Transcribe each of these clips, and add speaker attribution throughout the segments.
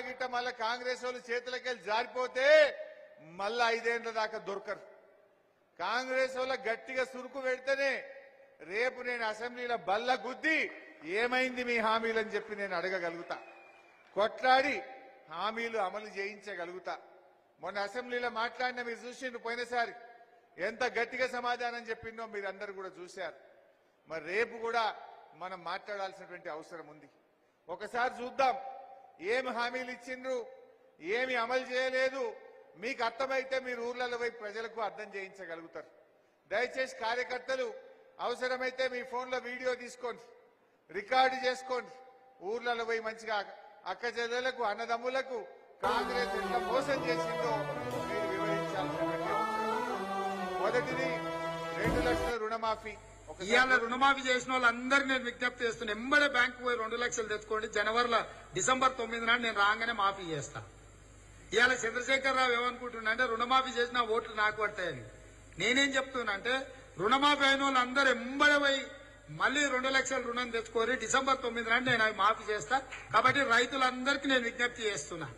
Speaker 1: గిట్ట మళ్ళా కాంగ్రెస్ వాళ్ళు చేతులకెళ్ళి జారిపోతే మళ్ళా 5 ఏళ్ల దాకా దొరకరు. కాంగ్రెస్ వాళ్ళ గట్టిగా సురుకు పెడితేనే రేపు నేను అసెంబ్లీలో బల్ల గుద్ది ఏమైంది మీ హామీలని చెప్పి నేను అడగగలుగుతా, కొట్లాడి హామీలు అమలు చేయించగలుగుతా. మొన్న అసెంబ్లీలో మాట్లాడిన మీరు చూసిండ్రు, పోయినసారి ఎంత గట్టిగా సమాధానం చెప్పిందో మీరు అందరు కూడా చూశారు. మరి రేపు కూడా మనం మాట్లాడాల్సినటువంటి అవసరం ఉంది. ఒకసారి చూద్దాం ఏమి హామీలు ఇచ్చిండ్రు, ఏమి అమలు చేయలేదు. మీకు అర్థమైతే మీరు ఊర్లలో పోయి ప్రజలకు అర్థం చేయించగలుగుతారు. దయచేసి కార్యకర్తలు అవసరమైతే మీ ఫోన్లో వీడియో తీసుకోండి, రికార్డు చేసుకోండి. ఊర్లలో పోయి మంచిగా అక్క చెల్లెలకు అన్నదమ్ములకు కాంగ్రెస్ ఎంత మోసం చేసిందో మీరు వివరించాల్సినటువంటి అవసరం. మొదటిది 2 లక్షల రుణమాఫీ.
Speaker 2: ఇవాళ రుణమాఫీ చేసిన వాళ్ళందరికీ నేను విజ్ఞప్తి చేస్తున్నా, ఎంబడే బ్యాంకు పోయి 2 లక్షలు తెచ్చుకోండి. డిసెంబర్ 9 నాడు నేను రాగానే మాఫీ చేస్తా. ఇవాళ చంద్రశేఖరరావు ఏమనుకుంటున్నా అంటే రుణమాఫీ చేసిన ఓట్లు నాకు పడతాయని. నేనేం చెప్తున్నా అంటే రుణమాఫీ అయిన వాళ్ళందరూ ఎంబడే పోయి మళ్ళీ 2 లక్షల రుణం తెచ్చుకోరి. డిసెంబర్ 9 నాడు నేను అవి మాఫీ చేస్తా. కాబట్టి రైతులందరికీ నేను విజ్ఞప్తి చేస్తున్నా,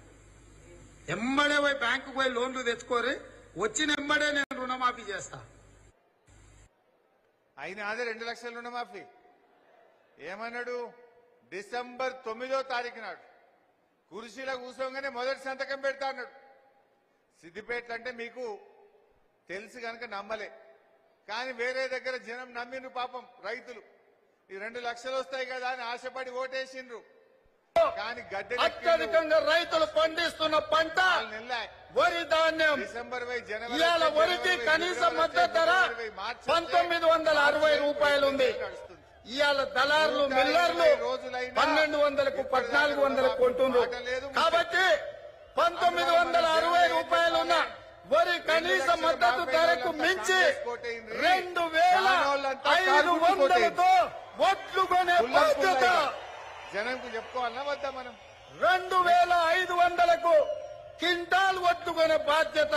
Speaker 2: ఎంబడే పోయి బ్యాంకు పోయి లోన్లు తెచ్చుకోరి, వచ్చిన ఎంబడే నేను రుణమాఫీ చేస్తా.
Speaker 1: అయినా అదే 2 లక్షల రుణమాఫీ ఏమన్నాడు? డిసెంబర్ 9వ తారీఖు నాడు కుర్చీలో కూర్చోగానే మొదటి సంతకం పెడతా అన్నాడు. సిద్దిపేట అంటే మీకు తెలుసు కనుక నమ్మలే, కానీ వేరే దగ్గర జనం నమ్మిండ్రు. పాపం రైతులు ఈ 2 లక్షలు వస్తాయి కదా అని ఆశపడి ఓటేసిండ్రు. కానీ
Speaker 2: అత్యధికంగా రైతులు పండిస్తున్న పంట వరి ధాన్యం
Speaker 1: డిసెంబర్
Speaker 2: ఇవాళ వరికి కనీస మద్దతు ధర 1960 రూపాయలు ఉంది. ఇవాళ దళారులు మిల్లర్లు 1200కు 1400 కొంటున్నారు. కాబట్టి 1960 రూపాయలు ఉన్న వరి కనీస మద్దతు ధరకు మించి 2500తో ఒట్లు కొనే బాధ్యత
Speaker 1: జనంకు చెప్పుకోవాలన్నా వద్దా? మనం
Speaker 2: 2500కు క్వింటాల్ ఒట్లు కొనే బాధ్యత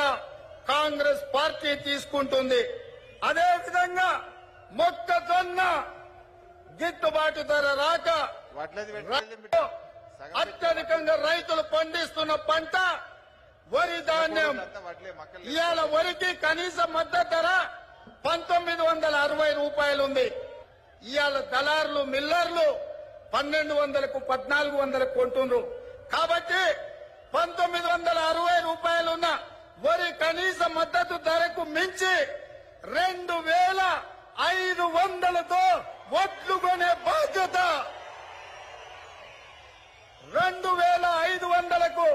Speaker 2: కాంగ్రెస్ పార్టీ తీసుకుంటుంది. అదేవిధంగా మొక్కజొన్న గిట్టుబాటు ధర రాక అత్యధికంగా రైతులు పండిస్తున్న పంట వరి ధాన్యం ఇవాళ వరికి కనీస మద్దతు ధర 1960 రూపాయలు ఉంది. ఇవాళ దళారులు మిల్లర్లు 1200కు 1400 కొంటున్నారు. కాబట్టి 1960 రూపాయలున్న వరి కనీస మద్దతు ధరకు మించి 2500తో ఒట్లు కొనే బాధ్యత 2500కు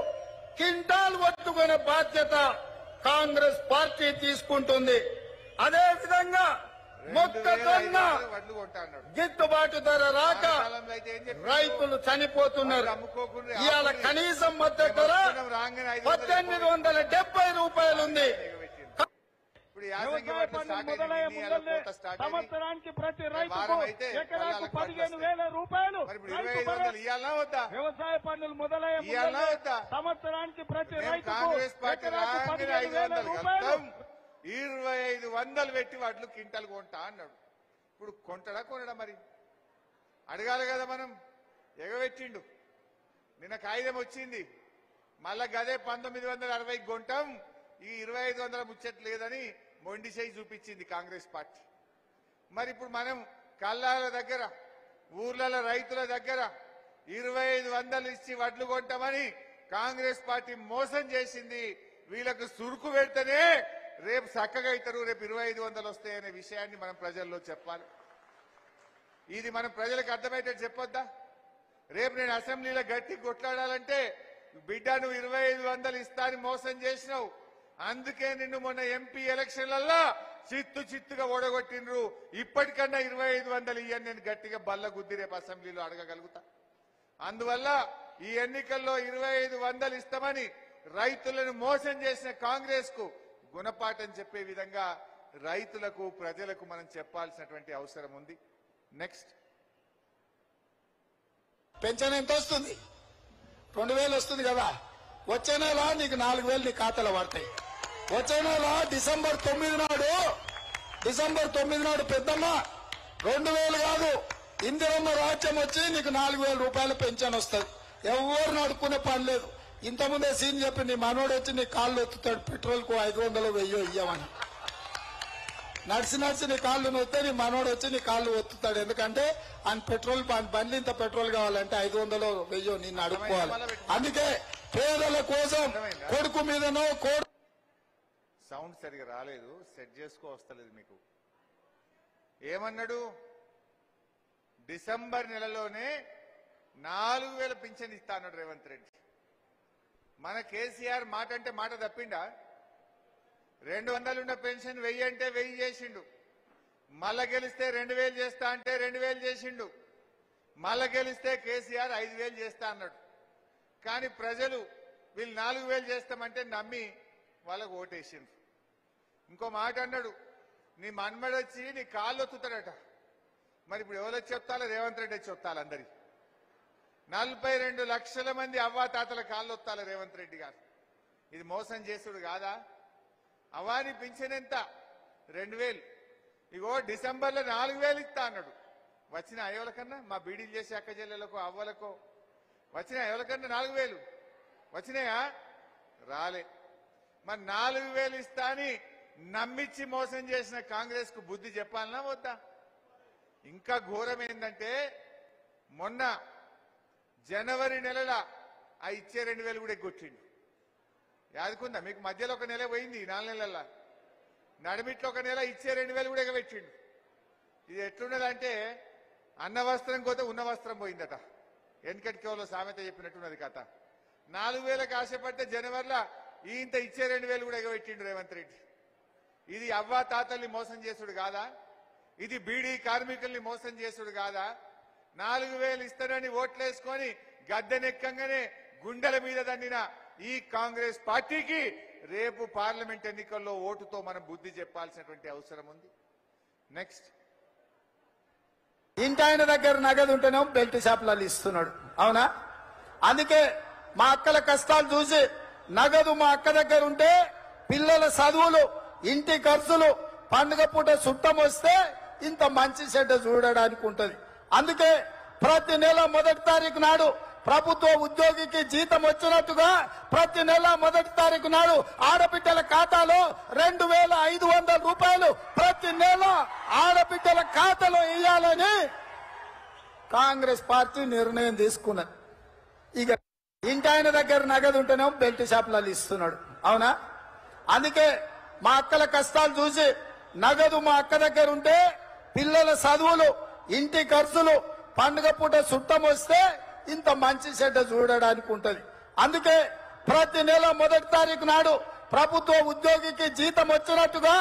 Speaker 2: క్వింటాల్ ఒట్లు కొనే బాధ్యత కాంగ్రెస్ పార్టీ తీసుకుంటుంది. అదేవిధంగా మొక్కజొన్న గిట్టుబాటు ధర రాక రైతులు చనిపోతున్నారు. ఇవాళ కనీసం మద్దతు ధర 1870 రూపాయలు ఉంది.
Speaker 3: సంవత్సరానికి ప్రతి రైతుకు ఎకరాకు 15,000 రూపాయలు వ్యవసాయ పన్నులు మొదలయ్యే సంవత్సరానికి ప్రతి రైతుకు ఎకరాకు 15,000 రూపాయలు
Speaker 1: 2500 పెట్టి వడ్లు క్వింటల్ కొంటా అన్నాడు. ఇప్పుడు కొంటడా కొనడా? మరి అడగాలి కదా మనం. ఎగబెట్టిండు. నిన్న కాగితం వచ్చింది, మళ్ళా గదే 1960 కొంటాం, ఈ 2500 ముచ్చట లేదని మొండి చేయి చూపించింది కాంగ్రెస్ పార్టీ. మరి ఇప్పుడు మనం కల్లాల దగ్గర ఊర్లలో రైతుల దగ్గర 2500 ఇచ్చి వడ్లు కొంటామని కాంగ్రెస్ పార్టీ మోసం చేసింది. వీళ్ళకు సురుకు పెడితేనే రేపు చక్కగా అవుతారు, రేపు 2500 వస్తాయనే విషయాన్ని మనం ప్రజల్లో చెప్పాలి. ఇది మనం ప్రజలకు అర్థమయ్యేటట్టు చెప్పొద్దా? రేపు నేను అసెంబ్లీలో గట్టి కొట్లాడాలంటే బిడ్డ నువ్వు 2500 ఇస్తా అని మోసం చేసినావు, అందుకే నిన్ను మొన్న ఎంపీ ఎలక్షన్లల్లో చిత్తుగా ఓడగొట్టిండ్రు. ఇప్పటికన్నా 2500 ఇయ్యని నేను గట్టిగా బల్ల గుద్ది రేపు అసెంబ్లీలో అడగగలుగుతా. అందువల్ల ఈ ఎన్నికల్లో 2500 ఇస్తామని రైతులను మోసం చేసిన కాంగ్రెస్ కు గుణపాఠం చెప్పే విధంగా రైతులకు ప్రజలకు మనం చెప్పాల్సినటువంటి అవసరం ఉంది. నెక్స్ట్
Speaker 2: పెన్షన్ ఎంత వస్తుంది? 2000 వస్తుంది కదా. వచ్చే నెల నీకు 4000 నీ ఖాతాలో పడతాయి. వచ్చే నెల డిసెంబర్ 9 నాడు పెద్దమ్మ 2000 కాదు, ఇందిరమ్మ రాజ్యం వచ్చి నీకు 4000 రూపాయల పెన్షన్ వస్తుంది. ఎవరు నడుపుకునే పని లేదు. ఇంతకుముందే సీన్ చెప్పి నీ మనోడు వచ్చి నీ కాళ్ళు ఒత్తుతాడు పెట్రోల్ కు 500 1000 ఇయ్యమని. నడిచి నడిచి నీ కాళ్ళు నొత్తే నీ మనోడు వచ్చి నీ కాళ్ళు ఒత్తుతాడు. ఎందుకంటే ఆయన పెట్రోల్ బండ్లు ఇంత పెట్రోల్ కావాలంటే 500 1000 నిన్ను అడుక్కోవాలి. అందుకే పేదల కోసం కొడుకు మీదనో
Speaker 1: సౌండ్ సరిగా రాలేదు, సెట్ చేసుకో వస్తలేదు మీకు. ఏమన్నాడు? డిసెంబర్ నెలలోనే 4000 పింఛన్ ఇస్తా అన్నాడు రేవంత్ రెడ్డి. మన కేసీఆర్ మాట అంటే మాట తప్పిండా? 200 ఉన్న పెన్షన్ 1000 అంటే 1000 చేసిండు. మళ్ళా గెలిస్తే 2000 చేస్తా అంటే 2000 చేసిండు. మళ్ళా గెలిస్తే కేసీఆర్ 5000 చేస్తా అన్నాడు. కానీ ప్రజలు వీళ్ళు 4000 చేస్తామంటే నమ్మి వాళ్ళకు ఓటేసిండ్రు. ఇంకో మాట అన్నాడు, నీ మన్మడొచ్చి నీ కాళ్ళు ఒత్తుతాడట. మరి ఇప్పుడు ఎవరో చెప్తాలో రేవంత్ రెడ్డి చెప్తాలి అందరికి. 42 లక్షల మంది అవ్వాతాతల కాళ్ళు ఒత్తాలి రేవంత్ రెడ్డి గారు. ఇది మోసం చేసుడు కాదా? అవ్వాని పింఛన్ ఎంత? 2000. ఇగో డిసెంబర్లో 4000 ఇస్తా అన్నాడు. వచ్చిన ఎవరికన్నా మా బీడీలు చేసే అక్క చెల్లెలకు అవ్వలకో వచ్చిన ఎవరికన్నా 4000 వచ్చినాయా? రాలే. మరి 4000 ఇస్తా అని నమ్మిచ్చి మోసం చేసిన కాంగ్రెస్ కు బుద్ధి చెప్పాలనా వద్దా? ఇంకా ఘోరం ఏంటంటే మొన్న జనవరి నెలల ఆ ఇచ్చే 2000 కూడా ఎగ్గొట్టిండు. యాదుకుందా మీకు? మధ్యలో ఒక నెల పోయింది 4 నెలల్లో. నడిమిట్లో ఒక నెల ఇచ్చే 2000 కూడా ఎగబెట్టిండు. ఇది ఎట్లున్నదంటే అన్న వస్త్రం కోతే ఉన్న వస్త్రం పోయిందట. వెనకటి కేవలం సామెత చెప్పినట్టున్నది కథ. 4000కి ఆశపడితే జనవరిలో ఇంత ఇచ్చే 2000 కూడా ఎగబెట్టిండు రేవంత్ రెడ్డి. ఇది అవ్వా తాతల్ని మోసం చేసుడు కాదా? ఇది బీడీ కార్మికుల్ని మోసం చేసుడు కాదా? 4000 ఇస్తానని ఓట్లేసుకొని గద్దెనెక్కంగానే గుండెల మీద దండిన ఈ కాంగ్రెస్ పార్టీకి రేపు పార్లమెంట్ ఎన్నికల్లో ఓటుతో మనం బుద్ధి చెప్పాల్సినటువంటి అవసరం ఉంది. నెక్స్ట్,
Speaker 2: ఇంటాయన దగ్గర నగదు ఉంటేనే బెల్ట్ షాపులలో ఇస్తున్నాడు. అవునా? అందుకే మా అక్కల కష్టాలు చూసి నగదు మా అక్క దగ్గర ఉంటే పిల్లల చదువులు, ఇంటి ఖర్చులు, పండుగ పూట చుట్టం వస్తే ఇంత మంచి చెడ్డ చూడడానికి ఉంటది. అందుకే ప్రతి నెల 1వ తారీఖు నాడు ప్రభుత్వ ఉద్యోగికి జీతం వచ్చినట్టుగా ప్రతి నెల 1వ తారీఖు నాడు ఆడబిడ్డల ఖాతాలో 2500 రూపాయలు ప్రతి నెల ఆడబిడ్డల ఖాతాలో వేయాలని కాంగ్రెస్ పార్టీ నిర్ణయం తీసుకున్నది. ఇక ఇంటాయన దగ్గర నగదు ఉంటేనే బెల్ట్ షాపులలో ఇస్తున్నాడు. అవునా? అందుకే మా అక్కల కష్టాలు చూసి నగదు మా అక్క దగ్గర ఉంటే పిల్లల చదువులు, ఇంటి ఖర్చులు, పండుగ పూట చుట్టం వస్తే ఇంత మంచి చెడ్డ చూడడానికి ఉంటది. అందుకే ప్రతి నెల 1వ తారీఖు నాడు ప్రభుత్వ ఉద్యోగికి జీతం వచ్చినట్టుగా